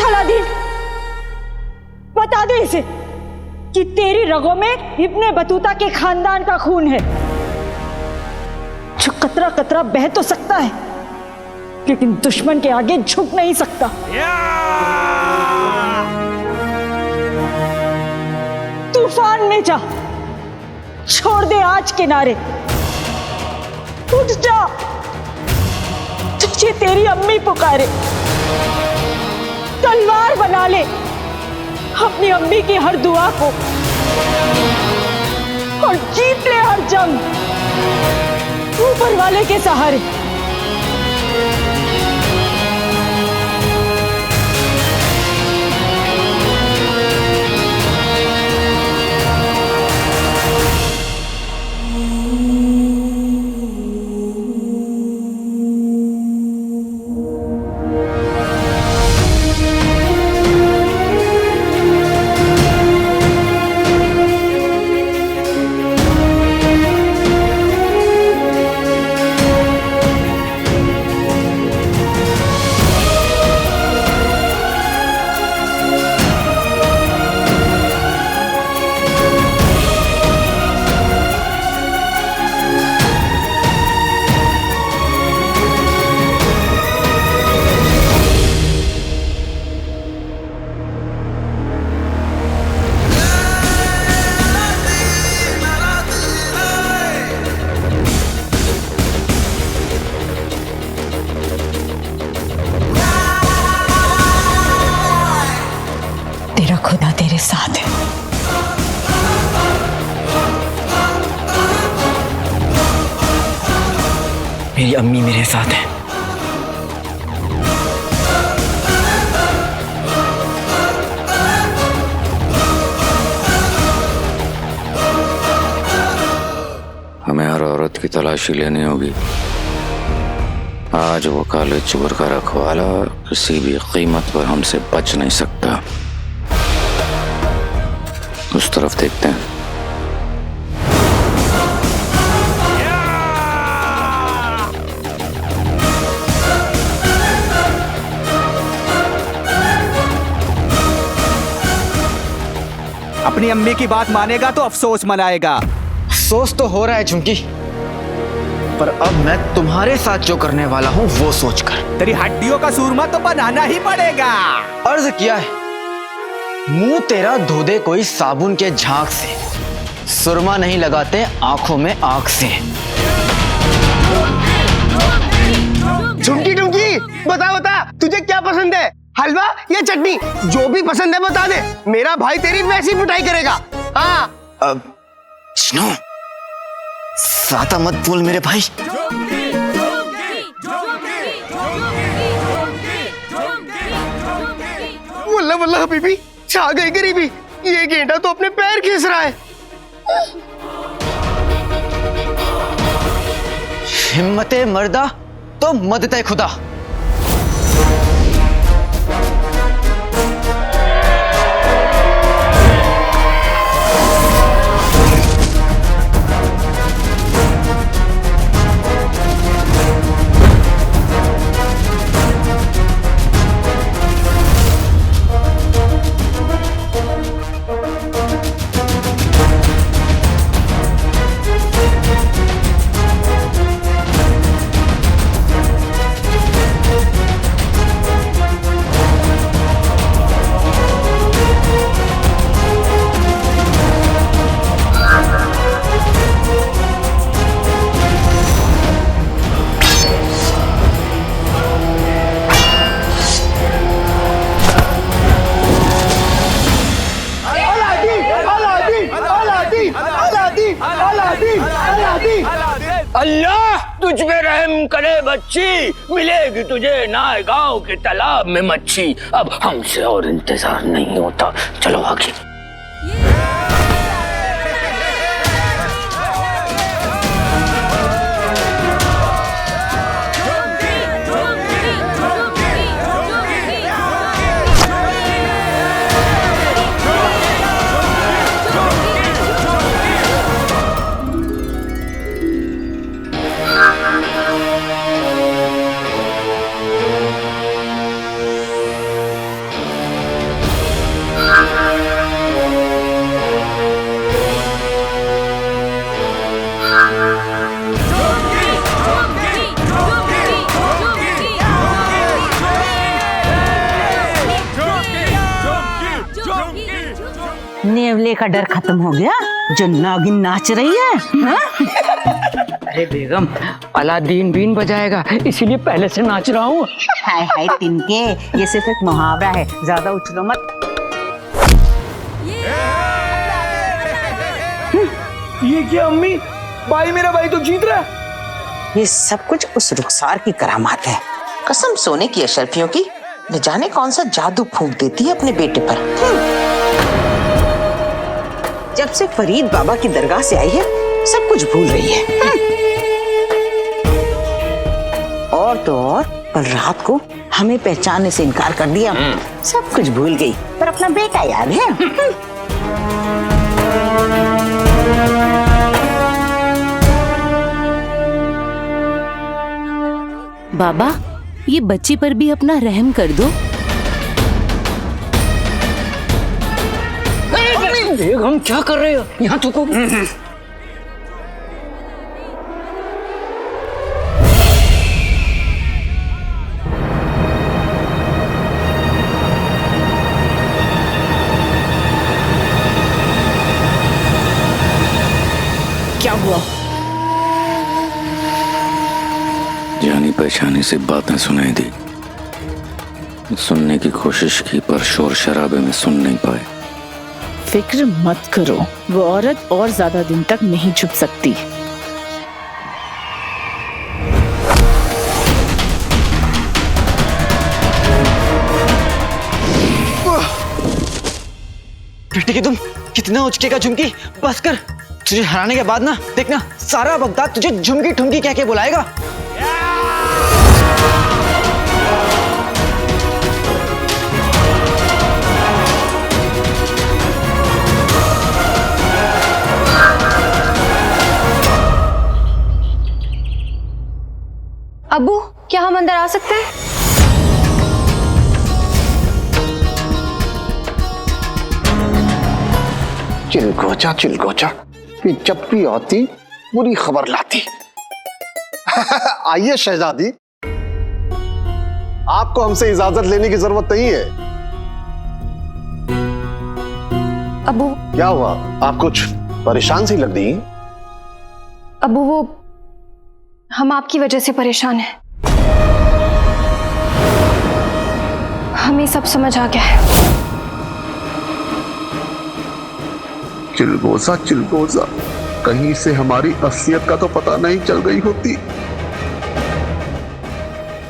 Aladdin, बता दे इसे कि तेरी रगों में इब्ने बतूता के खानदान का खून है, जो कतरा कतरा बह तो सकता है लेकिन दुश्मन के आगे झुक नहीं सकता। तूफान में जा, छोड़ दे आज किनारे, उठ जा, तुझे तेरी अम्मी पुकारे। तलवार बना ले अपनी अम्मी की हर दुआ को और जीत ले हर जंग ऊपर वाले के सहारे। तेरा खुदा तेरे साथ है। मेरी अम्मी मेरे साथ है। हमें हर औरत की तलाशी लेनी होगी। आज वो काले चोर का रखवाला किसी भी कीमत पर हमसे बच नहीं सकता। उस तरफ देखते हैं। अपनी अम्मी की बात मानेगा तो अफसोस मनाएगा। अफसोस तो हो रहा है झुमकी, पर अब मैं तुम्हारे साथ जो करने वाला हूँ वो सोचकर। तेरी हड्डियों का सूरमा तो बनाना ही पड़ेगा। अर्ज किया है, मुंह तेरा धो दे कोई साबुन के झाग से, सुरमा नहीं लगाते आंखों में आंख से। झुमकी टुमकी बता बता, तुझे क्या पसंद है, हलवा या चटनी? जो भी पसंद है बता दे, मेरा भाई तेरी वैसी पिटाई करेगा। हाँ अब सुनो, साता मत बोल मेरे भाई। वल्ला वल्ला हबीबी, छा गई गरीबी। ये गेंडा तो अपने पैर खींच रहा है। हिम्मते मर्दा तो मदते खुदा। अल्लाह तुझ पे रहम करे बच्ची, मिलेगी तुझे नाए गांव के तालाब में मच्छी। अब हमसे और इंतजार नहीं होता, चलो आगे। नेवले का डर खत्म हो गया जो नागिन नाच रही है, हाँ? अरे बेगम, अलादीन बीन बजाएगा, इसीलिए पहले से नाच रहा हूँ। हाय हाय तिनके, ये सिर्फ एक मुहावरा है, ज्यादा उछलो मत। ये क्या अम्मी, भाई मेरा भाई तो जीत रहा है। ये सब कुछ उस रुखसार की करामात है। कसम सोने की अशरफियों की, न जाने कौन सा जादू फूंक देती है अपने बेटे पर। जब से फरीद बाबा की दरगाह से आई है सब कुछ भूल रही है। और तो और कल रात को हमें पहचानने से इनकार कर दिया। सब कुछ भूल गई पर अपना बेटा याद है। बाबा, ये बच्ची पर भी अपना रहम कर दो। बेगम क्या कर रहे हो? यहाँ तो क्या हुआ? जानी पहचानी से बातें सुनाई दी, सुनने की कोशिश की पर शोर शराबे में सुन नहीं पाए। फिक्र मत करो, वो औरत और ज्यादा दिन तक नहीं छुप सकती। बेटे तुम कितना उचकेगा झुमकी, बस कर। तुझे हराने के बाद ना देखना सारा बगदाद तुझे झुमकी ठुमकी कह के बुलाएगा। अब्बू, क्या हम अंदर आ सकते हैं? चिलगोचा कि जब भी आती बुरी खबर लाती। आइए शहजादी, आपको हमसे इजाजत लेने की जरूरत नहीं है। अब्बू, क्या हुआ, आप कुछ परेशान सी लग रही? अब्बू वो हम आपकी वजह से परेशान हैं। हमें सब समझ आ गया है। चिलगोजा, कहीं से हमारी असलियत का तो पता नहीं चल गई होती।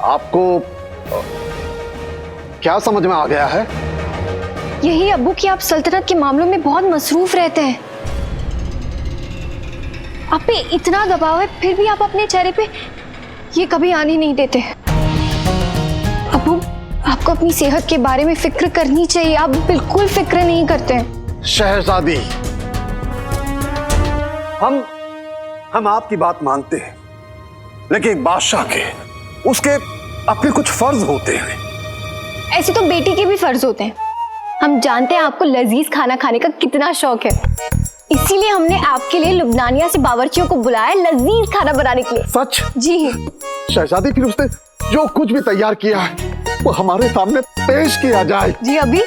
आपको क्या समझ में आ गया है? यही अब्बू कि आप सल्तनत के मामलों में बहुत मसरूफ रहते हैं। आप पे इतना दबाव है फिर भी आप अपने चेहरे पे ये कभी आने नहीं देते। अब्बू, आपको अपनी सेहत के बारे में फिक्र करनी चाहिए, आप बिल्कुल फिक्र नहीं करते हैं। शहजादी, हम आपकी बात मानते हैं, लेकिन बादशाह के उसके अपने कुछ फर्ज होते हैं। ऐसे तो बेटी के भी फर्ज होते हैं। हम जानते हैं आपको लजीज खाना खाने का कितना शौक है, इसीलिए हमने आपके लिए लुबनानिया से बावर्चियों को बुलाया लजीज खाना बनाने के लिए। सच? जी शहजादी, फिर उसने जो कुछ भी तैयार किया है वो हमारे सामने पेश किया जाए। जी अभी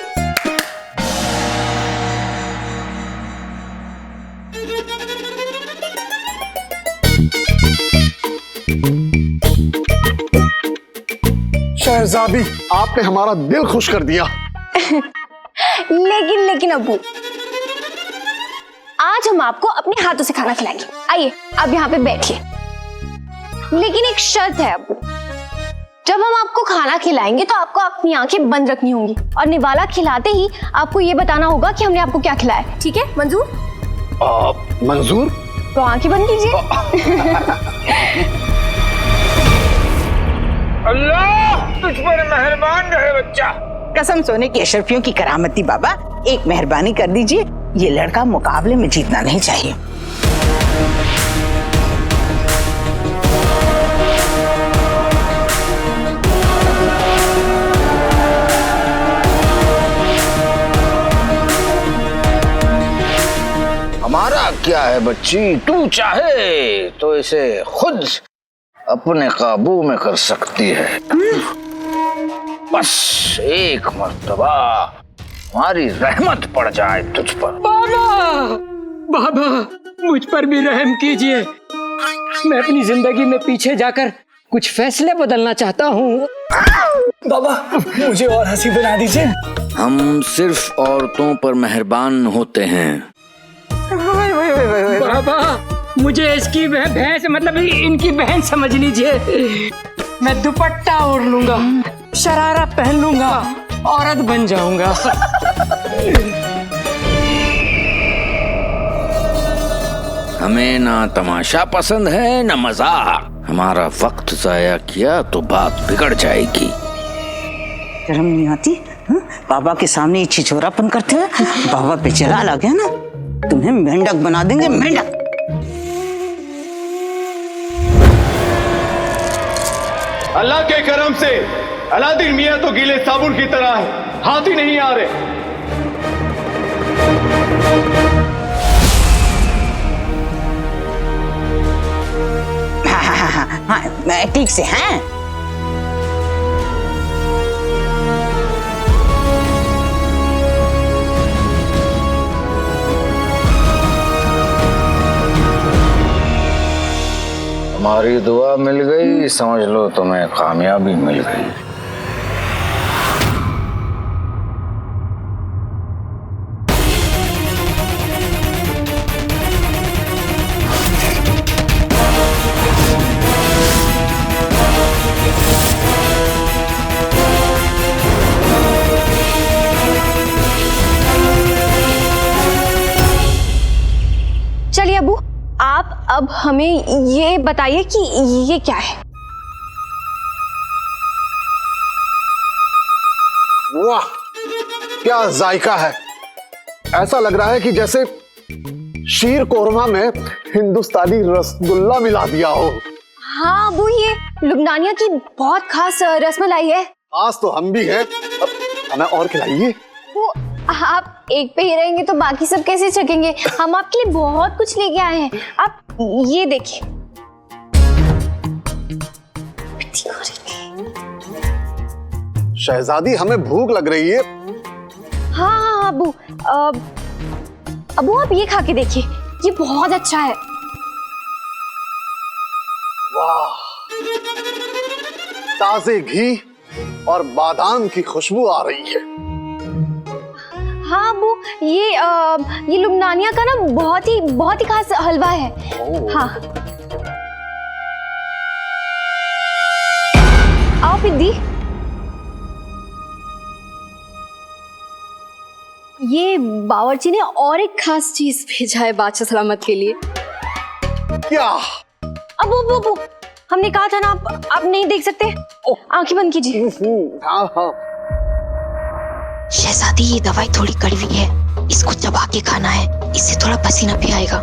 शहजादी, आपने हमारा दिल खुश कर दिया। लेकिन अब्बू, आज हम आपको अपने हाथों से खाना खिलाएंगे। आइए आप यहाँ पे बैठिए। लेकिन एक शर्त है अब्बू, जब हम आपको खाना खिलाएंगे तो आपको अपनी आंखें बंद रखनी होंगी और निवाला खिलाते ही आपको ये बताना होगा कि हमने आपको क्या खिलाया। ठीक है, मंजूर? मंजूर? तो आंखें बंद कीजिए। अल्लाह तुझ पर मेहरबान रहे बच्चा। कसम सोने की अशरफियों की करामती बाबा, एक मेहरबानी कर दीजिए, ये लड़का मुकाबले में जीतना नहीं चाहिए। हमारा क्या है बच्ची, तू चाहे तो इसे खुद अपने काबू में कर सकती है। बस एक मर्तबा हमारी रहमत पड़ जाए तुझ पर। बाबा, बाबा मुझ पर भी रहम कीजिए। मैं अपनी जिंदगी में पीछे जाकर कुछ फैसले बदलना चाहता हूँ। बाबा मुझे और हंसी बना दीजिए। हम सिर्फ औरतों पर मेहरबान होते हैं। बाबा मुझे इसकी भैंस मतलब इनकी बहन समझ लीजिए। मैं दुपट्टा ओढ़ लूंगा, शरारा पहन लूंगा, औरत बन जाऊंगा। हमें ना तमाशा पसंद है ना मजाक। हमारा वक्त जाया किया तो बात बिगड़ जाएगी। शर्म नहीं आती? हाँ? बाबा के सामने ये छिछोरापन करते हैं। बाबा पे चला आ गया ना, तुम्हें मेंढक बना देंगे, मेंढक। अल्लाह के करम से अलादीन मियां तो गीले साबुन की तरह है, हाथ ही नहीं आ रहे। हाँ, ठीक से हैं। हमारी दुआ मिल गई, समझ लो तुम्हें कामयाबी मिल गई। चलिए अबू, आप अब हमें ये बताइए कि ये क्या है। वाह क्या जायका है। ऐसा लग रहा है कि जैसे शीर कोरमा में हिंदुस्तानी रसगुल्ला मिला दिया हो। हाँ अबू, ये लुबनानिया की बहुत खास रसमलाई है। आज तो हम भी हैं, अब हमें और खिलाइए। वो आप एक पे ही रहेंगे तो बाकी सब कैसे चखेंगे? हम आपके लिए बहुत कुछ लेके आए हैं, आप ये देखिए। शहजादी हमें भूख लग रही है। हाँ हाँ अबू, अबू आप ये खा के देखिए, ये बहुत अच्छा है। वाह, ताजे घी और बादाम की खुशबू आ रही है। हाँ अबू, ये लुबनानिया का ना बहुत ही खास हलवा है। हाँ आओ पिद्दी, ये बावर्ची ने और एक खास चीज भेजा है बादशाह सलामत के लिए। क्या? अबू, हमने कहा था ना, आप नहीं देख सकते, आंखें बंद कीजिए। हाँ हाँ। शहजादी ये दवाई थोड़ी कड़वी है, इसको चबा के खाना है, इससे थोड़ा पसीना भी आएगा।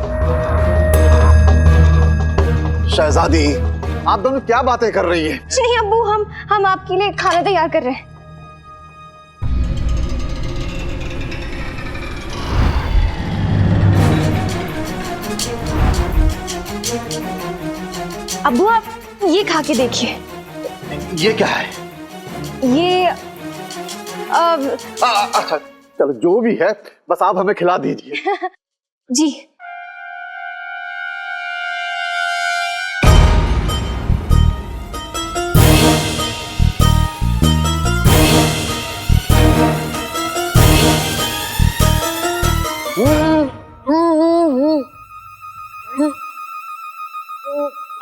शहजादी आप दोनों क्या बातें कर रही हैं? नहीं अब्बू, हम आपके लिए खाना तैयार कर रहे हैं। अब्बू आप ये खा के देखिए। ये क्या है? ये अच्छा चलो जो भी है, बस आप हमें खिला दीजिए। जी।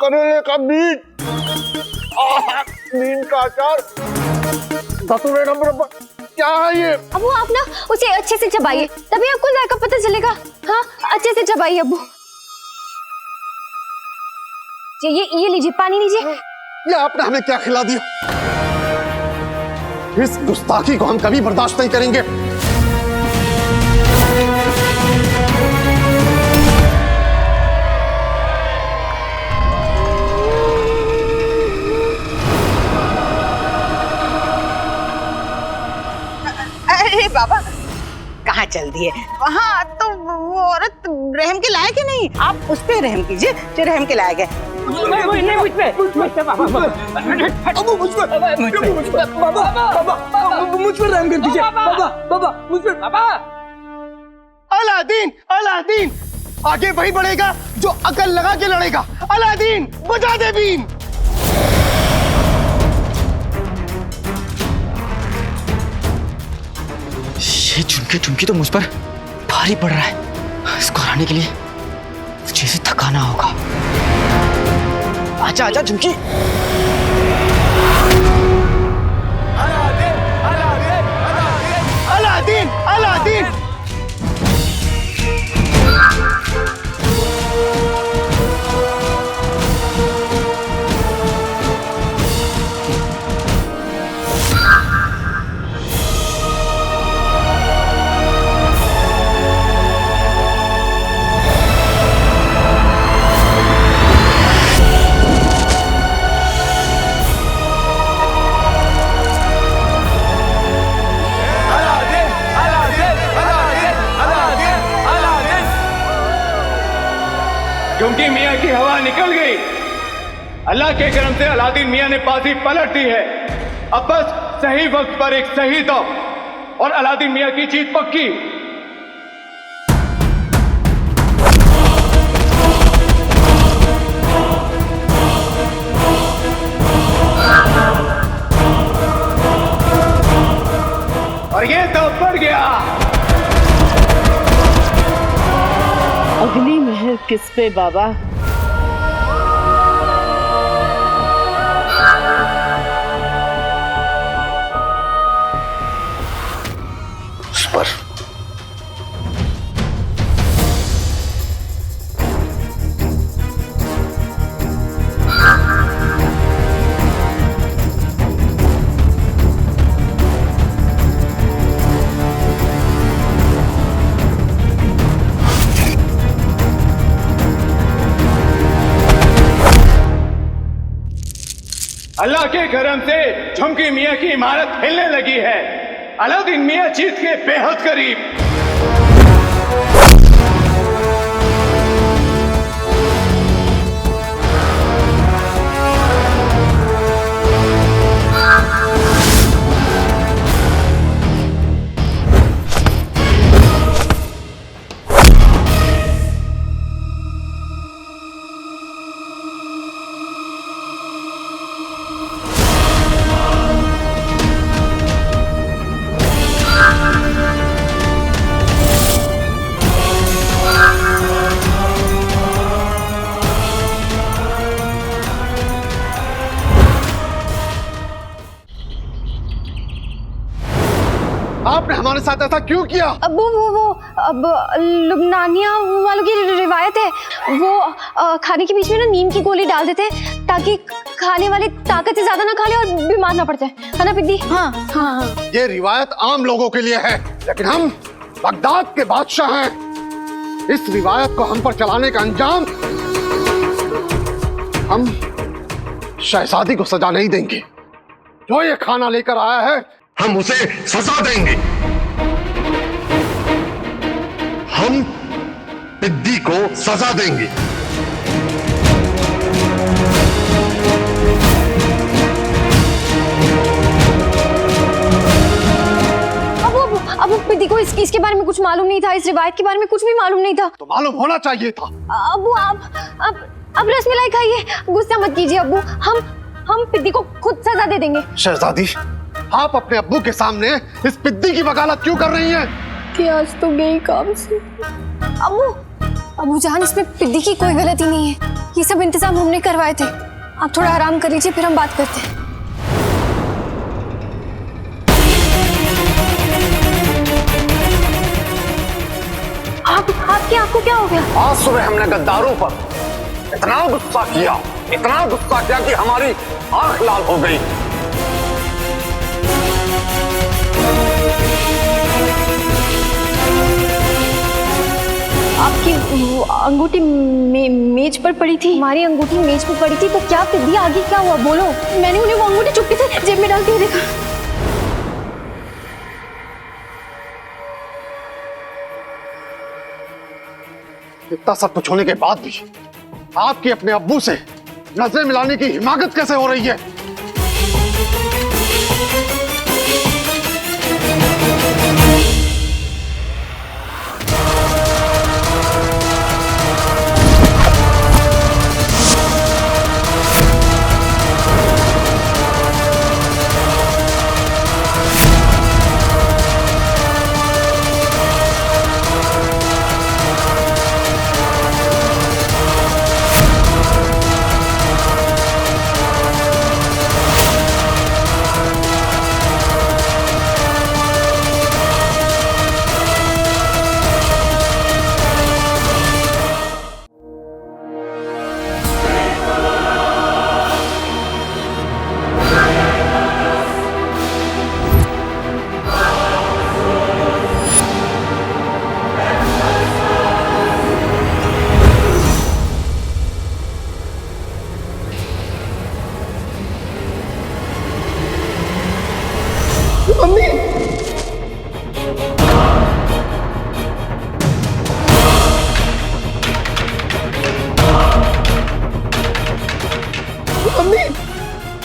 करेले का बीज, नीम का अचार, धतूरे का मुरब्बा, क्या है ये? अब्बू आप ना उसे अच्छे से चबाइए, तभी आपको जायका पता चलेगा। हाँ अच्छे से चबाइए अब्बू। ये लीजिए, पानी लीजिए। ये आपने हमें क्या खिला दिया? इस गुस्ताखी को हम कभी बर्दाश्त नहीं करेंगे। अरे बाबा, कहाँ चल दिए? वहाँ तो वो औरत रहम के लायक ही नहीं। आप उस पे रहम कीजिए जो रहम के लायक है। मुझ पर रहम कर दीजिए बाबा, मुझ पर। अलादीन, अलादीन आगे वही बढ़ेगा जो अकल लगा के लड़ेगा। अलादीन बजा दे बीन। ये झुमकी झुमकी तो मुझ पर भारी पड़ रहा है। इसको हराने के लिए मुझे इसे थकाना होगा। आजा आजा झुमकी। अलादीन, अलादीन झुमकी मियाँ की हवा निकल गई। अल्लाह के करम से अलादीन मियाँ ने बाजी पलट दी है। अब बस सही वक्त पर एक सही दम और अलादीन मियाँ की जीत पक्की। और ये तो बढ़ गया। अगली मेहर किस पे बाबा? उस पर। अल्लाह के करम से झुमकी मियाँ की इमारत हिलने लगी है। अलादीन मियाँ जीत के बेहद करीब। आपने हमारे साथ ऐसा क्यों किया? अब अब लुबनानिया वालों की रिवायत है। वो खाने के बीच में ना नीम की गोली डाल देते हैं ताकि खाने वाले ताकत से ज्यादा ना खा ले और बीमार ना पड़ जाए, है ना पिद्दी? हाँ हाँ हाँ। ये रिवायत आम लोगों के लिए है, लेकिन हम बगदाद के बादशाह हैं। इस रिवायत को हम पर चलाने का अंजाम हम शहजादी को सजा नहीं देंगे। जो ये खाना लेकर आया है हम उसे सजा देंगे। हम पिद्दी को सजा देंगे। अब पिद्दी को इसके बारे में कुछ मालूम नहीं था, इस रिवायत के बारे में कुछ भी मालूम नहीं था। तो मालूम होना चाहिए था। अबू अब रसमलाई खाइए, गुस्सा मत कीजिए अब्बू। हम पिद्दी को खुद सजा दे देंगे। शहजादी, आप अपने अब्बू के सामने इस पिद्दी की वकालत क्यों कर रही हैं? कि आज तो गई काम से। अबू जान, इसमें पिद्दी की कोई गलती नहीं है। ये सब इंतजाम हमने करवाए थे। आप थोड़ा आराम कर लीजिए, फिर हम बात करते हैं। आपकी आंख को क्या हो गया? आज सुबह हमने गद्दारों पर इतना गुस्सा किया कि हमारी आंख लाल हो गई। आपकी अंगूठी मेज पर पड़ी थी। हमारी अंगूठी मेज पर पड़ी थी, तो क्या पिद्दी आगे क्या हुआ बोलो? मैंने उन्हें वो अंगूठी चुपके से जेब में डाल के देखा। इतना सब कुछ होने के बाद भी आपकी अपने अब्बू से नजरें मिलाने की हिमाकत कैसे हो रही है?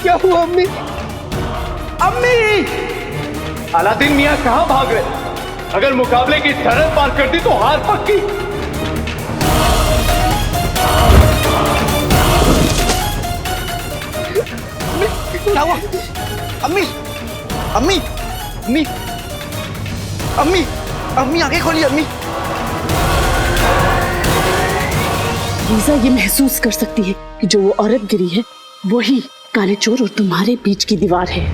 क्या हुआ अम्मी? अम्मी! अलादीन मियां कहां भाग रहे? अगर मुकाबले की सरहद पार कर दी तो हार पक्की। क्या हुआ? अम्मी! अम्मी! अम्मी! अम्मी! अम्मी आंखें खोली अम्मी! लीजा ये महसूस कर सकती है कि जो वो औरत गिरी है वही काले चोर और तुम्हारे बीच की दीवार है।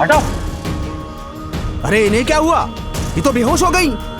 हटाओ। अरे इन्हें क्या हुआ? ये तो बेहोश हो गई।